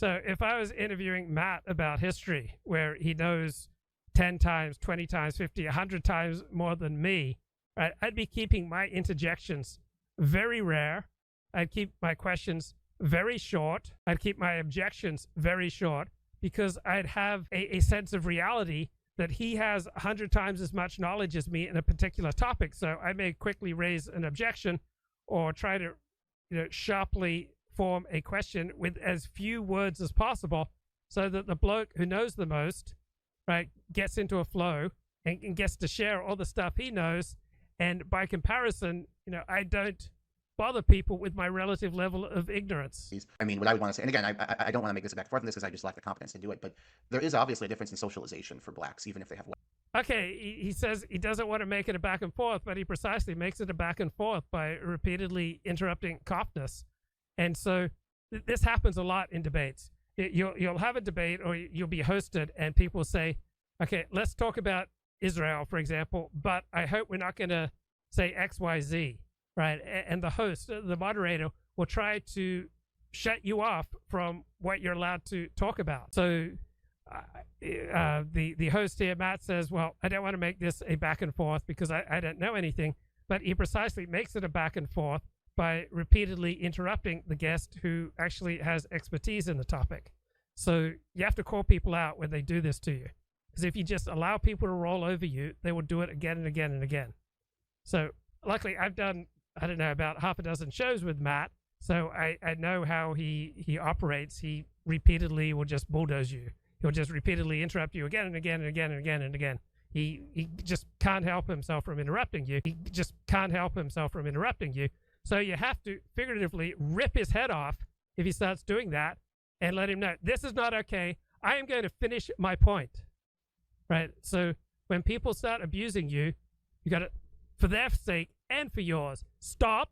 So if I was interviewing Matt about history, where he knows 10 times, 20 times, 50, 100 times more than me, right, I'd be keeping my interjections very rare. I'd keep my questions very short. I'd keep my objections very short, because I'd have a sense of reality that he has 100 times as much knowledge as me in a particular topic. So I may quickly raise an objection or try to, sharply form a question with as few words as possible, so that the bloke who knows the most, right, gets into a flow and gets to share all the stuff he knows. And by comparison, I don't bother people with my relative level of ignorance. I mean, what I would want to say, and again, I don't want to make this a back and forth on this because I just lack the competence to do it, but there is obviously a difference in socialization for blacks, even if they have white. Okay, he says he doesn't want to make it a back and forth, but he precisely makes it a back and forth by repeatedly interrupting Coffness. And so this happens a lot in debates. You'll have a debate, or you'll be hosted, and people will say, okay, let's talk about Israel, for example, but I hope we're not going to say X, Y, Z. Right, and the host, the moderator, will try to shut you off from what you're allowed to talk about. So the host here, Matt, says, well, I don't want to make this a back and forth because I don't know anything, but he precisely makes it a back and forth by repeatedly interrupting the guest who actually has expertise in the topic. So you have to call people out when they do this to you, because if you just allow people to roll over you, they will do it again and again and again. So luckily, I've done, I don't know, about half a dozen shows with Matt, so I know how he operates. He repeatedly will just bulldoze you. He'll just repeatedly interrupt you again and again and again and again and again. He just can't help himself from interrupting you. So you have to figuratively rip his head off if he starts doing that, and let him know, this is not okay. I am going to finish my point. Right? So when people start abusing you, you got to, for their sake and for yours, stop